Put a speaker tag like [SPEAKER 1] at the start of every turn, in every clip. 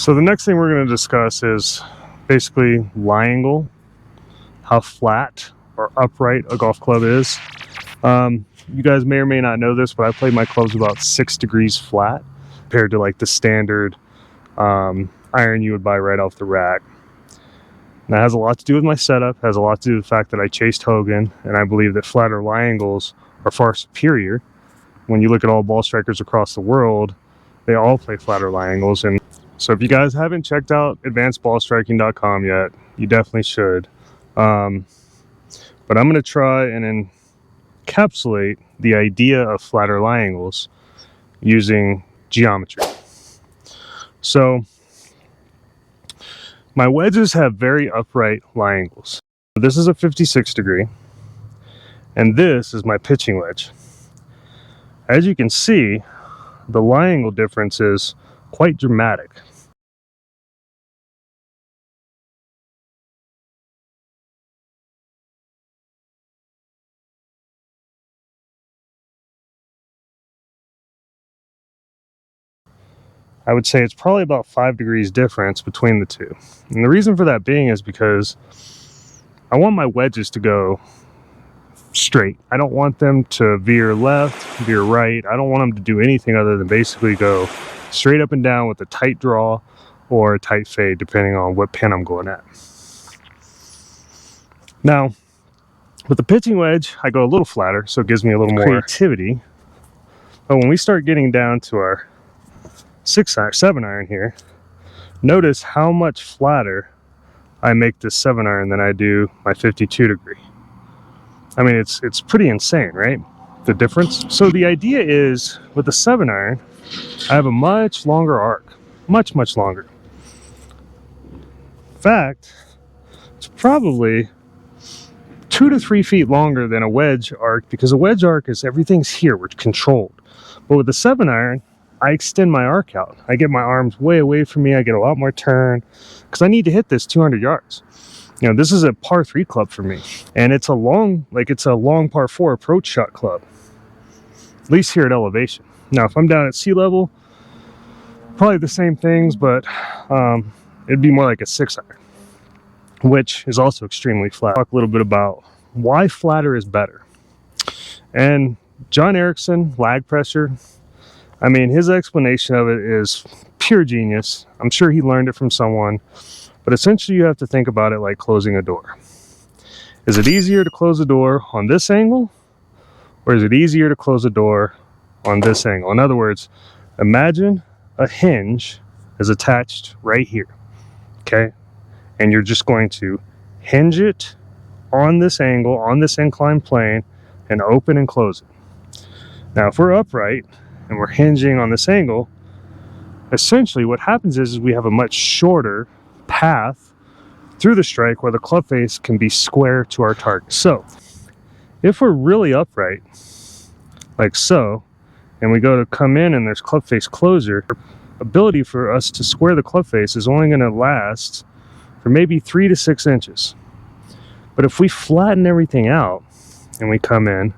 [SPEAKER 1] So the next thing we're going to discuss is basically lie angle, how flat or upright a golf club is. You guys may or may not know this, but I play my clubs about 6 degrees flat compared to like the standard iron you would buy right off the rack. And that has a lot to do with my setup, has a lot to do with the fact that I chased Hogan, and I believe that flatter lie angles are far superior. When you look at all ball strikers across the world, they all play flatter lie angles. And so if you guys haven't checked out advancedballstriking.com yet, you definitely should. But I'm going to try and encapsulate the idea of flatter lie angles using geometry. So my wedges have very upright lie angles. This is a 56 degree, and this is my pitching wedge. As you can see, the lie angle difference is quite dramatic. I would say it's probably about 5 degrees difference between the two. And the reason for that being is because I want my wedges to go straight. I don't want them to veer left, veer right. I don't want them to do anything other than basically go straight up and down with a tight draw or a tight fade, depending on what pin I'm going at. Now, with the pitching wedge, I go a little flatter, so it gives me a little more creativity. But when we start getting down to our 7 iron here, notice how much flatter I make this 7 iron than I do my 52 degree. I mean, it's pretty insane, right? The difference. So the idea is with the 7 iron, I have a much longer arc, much longer. In fact, it's probably 2 to 3 feet longer than a wedge arc, because a wedge arc is everything's here, we're controlled. But with the 7 iron, I extend my arc out. I get my arms way away from me. I get a lot more turn because I need to hit this 200 yards. You know, this is a par 3 club for me, and it's a long par 4 approach shot club, at least here at elevation. Now, if I'm down at sea level, probably the same things, but it'd be more like a 6 iron, which is also extremely flat. Talk a little bit about why flatter is better. And John Erickson, lag pressure, I mean, his explanation of it is pure genius. I'm sure he learned it from someone, but essentially you have to think about it like closing a door. Is it easier to close a door on this angle, or is it easier to close a door on this angle? In other words, imagine a hinge is attached right here, okay? And you're just going to hinge it on this angle, on this inclined plane, and open and close it. Now, if we're upright, and we're hinging on this angle, essentially what happens is we have a much shorter path through the strike where the club face can be square to our target. So if we're really upright, like so, and we go to come in and there's club face closure, ability for us to square the club face is only going to last for maybe 3 to 6 inches. But if we flatten everything out and we come in,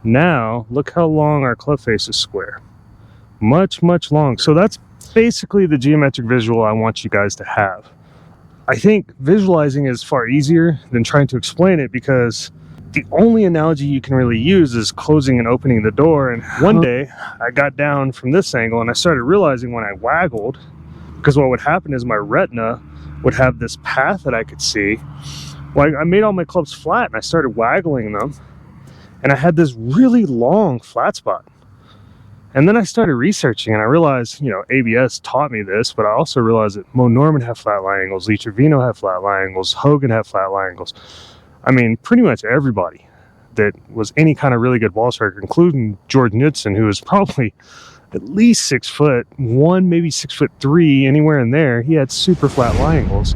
[SPEAKER 1] now look how long our club face is square. Much long. So that's basically the geometric visual I want you guys to have. I think visualizing is far easier than trying to explain it, because the only analogy you can really use is closing and opening the door. And one day I got down from this angle and I started realizing when I waggled, because what would happen is my retina would have this path that I could see. Well, I made all my clubs flat and I started waggling them, and I had this really long flat spot. And then I started researching and I realized, you know, ABS taught me this, but I also realized that Mo Norman had flat lie angles, Lee Trevino had flat lie angles, Hogan had flat lie angles. I mean, pretty much everybody that was any kind of really good ball striker, including George Knudsen, who was probably at least 6'1", maybe 6'3", anywhere in there. He had super flat lie angles,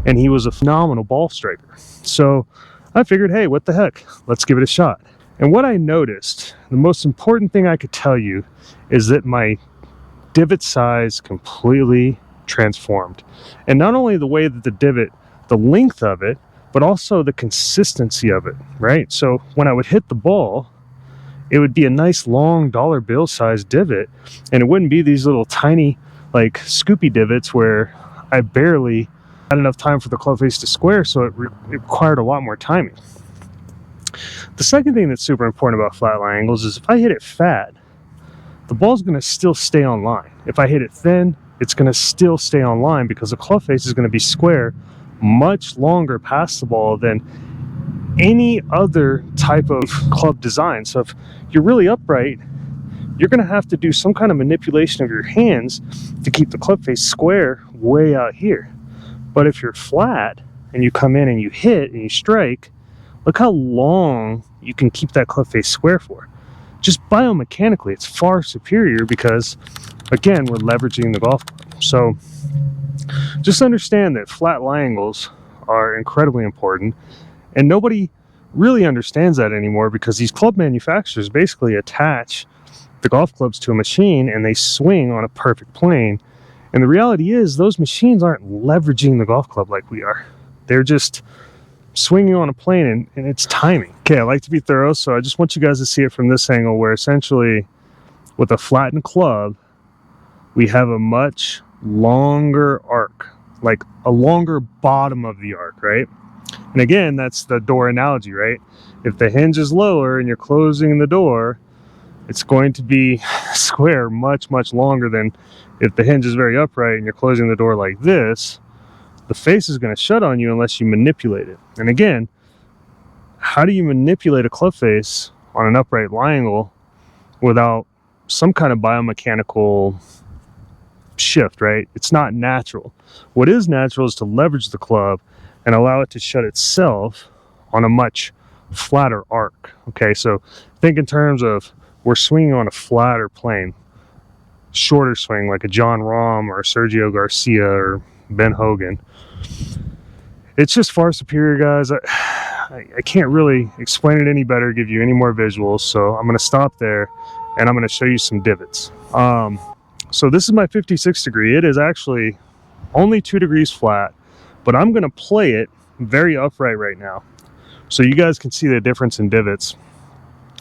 [SPEAKER 1] and he was a phenomenal ball striker. So I figured, hey, what the heck? Let's give it a shot. And what I noticed, the most important thing I could tell you, is that my divot size completely transformed. And not only the way that the divot, the length of it, but also the consistency of it, right? So when I would hit the ball, it would be a nice long dollar bill size divot, and it wouldn't be these little tiny like scoopy divots where I barely had enough time for the club face to square, so it required a lot more timing. The second thing that's super important about flat lie angles is if I hit it fat, the ball's going to still stay on line. If I hit it thin, it's going to still stay on line because the club face is going to be square much longer past the ball than any other type of club design. So if you're really upright, you're going to have to do some kind of manipulation of your hands to keep the club face square way out here. But if you're flat and you come in and you hit and you strike, look how long you can keep that club face square for. Just biomechanically, it's far superior because, again, we're leveraging the golf club. So just understand that flat lie angles are incredibly important, and nobody really understands that anymore because these club manufacturers basically attach the golf clubs to a machine and they swing on a perfect plane. And the reality is those machines aren't leveraging the golf club like we are. They're just swinging on a plane, and it's timing. Okay, I like to be thorough, so I just want you guys to see it from this angle where essentially with a flattened club, we have a much longer arc, like a longer bottom of the arc, right? And again, that's the door analogy, right? If the hinge is lower and you're closing the door, it's going to be square much, much longer than if the hinge is very upright and you're closing the door like this. The face is going to shut on you unless you manipulate it. And again, how do you manipulate a club face on an upright lie angle without some kind of biomechanical shift, right? It's not natural. What is natural is to leverage the club and allow it to shut itself on a much flatter arc. Okay, so think in terms of we're swinging on a flatter plane, shorter swing like a John Rahm or Sergio Garcia or Ben Hogan. It's just far superior, guys. I can't really explain it any better, give you any more visuals, so I'm going to stop there and I'm going to show you some divots. So this is my 56 degree. It is actually only 2 degrees flat, but I'm going to play it very upright right now so you guys can see the difference in divots.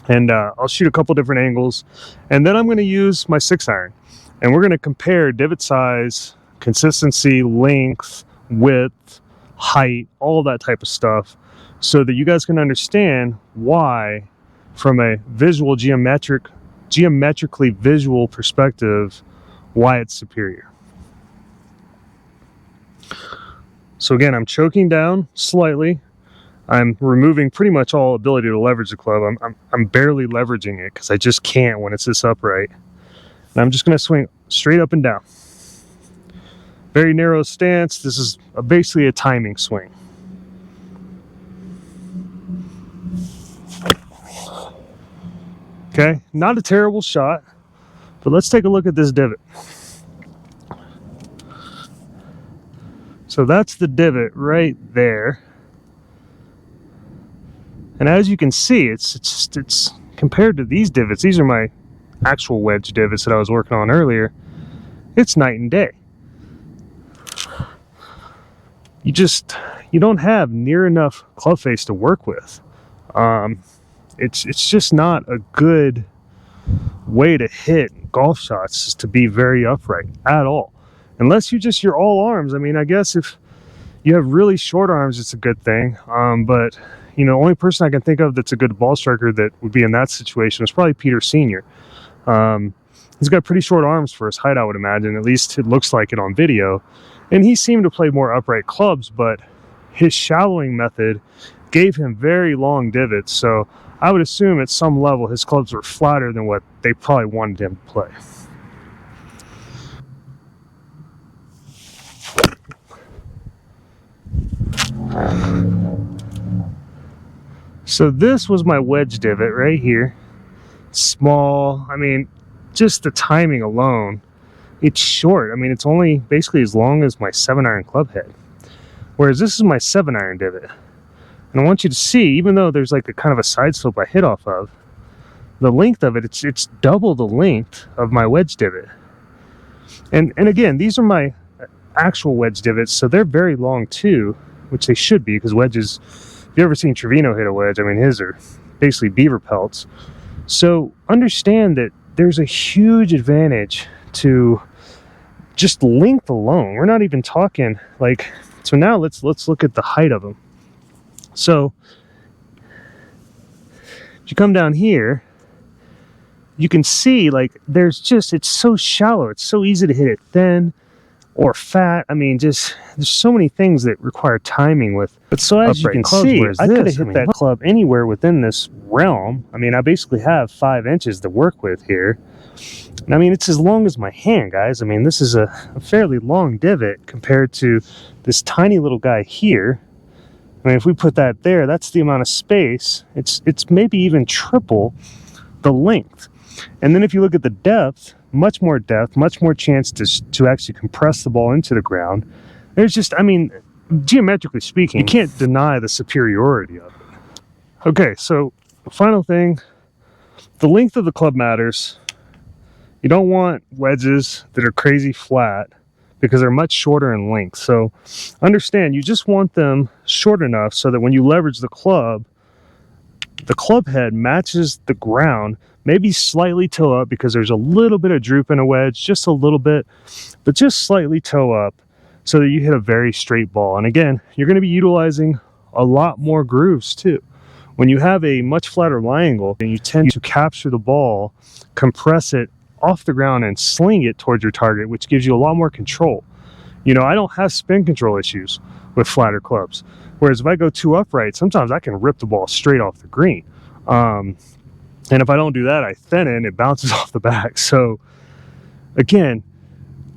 [SPEAKER 1] And I'll shoot a couple different angles, and then I'm going to use my 6-iron, and we're going to compare divot size, consistency, length, width, height, all of that type of stuff, so that you guys can understand why, from a visual geometrically visual perspective, why it's superior. So again, I'm choking down slightly. I'm removing pretty much all ability to leverage the club. I'm barely leveraging it because I just can't when it's this upright. And I'm just going to swing straight up and down. Very narrow stance. This is basically a timing swing. Okay, not a terrible shot, but let's take a look at this divot. So that's the divot right there. And as you can see, it's compared to these divots, these are my actual wedge divots that I was working on earlier, it's night and day. You don't have near enough club face to work with. It's just not a good way to hit golf shots, is to be very upright at all. Unless you're all arms. I mean, I guess if you have really short arms, it's a good thing. But the only person I can think of that's a good ball striker that would be in that situation is probably Peter Sr. He's got pretty short arms for his height, I would imagine. At least it looks like it on video. And he seemed to play more upright clubs, but his shallowing method gave him very long divots. So I would assume at some level his clubs were flatter than what they probably wanted him to play. So this was my wedge divot right here. Small. I mean, just the timing alone, it's short. I mean, it's only basically as long as my 7-iron club head. Whereas this is my 7-iron divot. And I want you to see, even though there's like a kind of a side slope I hit off of, the length of it, it's double the length of my wedge divot. And again, these are my actual wedge divots, so they're very long too, which they should be, because wedges, if you've ever seen Trevino hit a wedge, I mean, his are basically beaver pelts. So understand that there's a huge advantage to just length alone. We're not even talking like, so now let's look at the height of them. So if you come down here, you can see like there's just, it's so shallow. It's so easy to hit it thin or fat. I mean, just there's so many things that require timing with. But so as you can see, I could have hit that club anywhere within this realm. I mean, I basically have 5 inches to work with here. And I mean, it's as long as my hand, guys. I mean, this is a fairly long divot compared to this tiny little guy here. I mean, if we put that there, that's the amount of space. It's maybe even triple the length. And then if you look at the depth, much more chance to actually compress the ball into the ground. There's just, I mean, geometrically speaking, you can't deny the superiority of it. Okay, so the final thing, the length of the club matters. You don't want wedges that are crazy flat because they're much shorter in length. So understand, you just want them short enough so that when you leverage the club head matches the ground, maybe slightly toe up because there's a little bit of droop in a wedge, just a little bit, but just slightly toe up so that you hit a very straight ball. And again, you're going to be utilizing a lot more grooves too. When you have a much flatter lie angle, and you tend to capture the ball, compress it off the ground and sling it towards your target, which gives you a lot more control. You know, I don't have spin control issues with flatter clubs. Whereas if I go too upright, sometimes I can rip the ball straight off the green. And if I don't do that, I thin it and it bounces off the back. So again,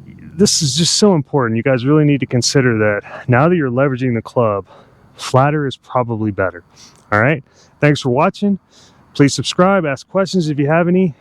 [SPEAKER 1] this is just so important. You guys really need to consider that now that you're leveraging the club, flatter is probably better. All right. Thanks for watching. Please subscribe, ask questions if you have any.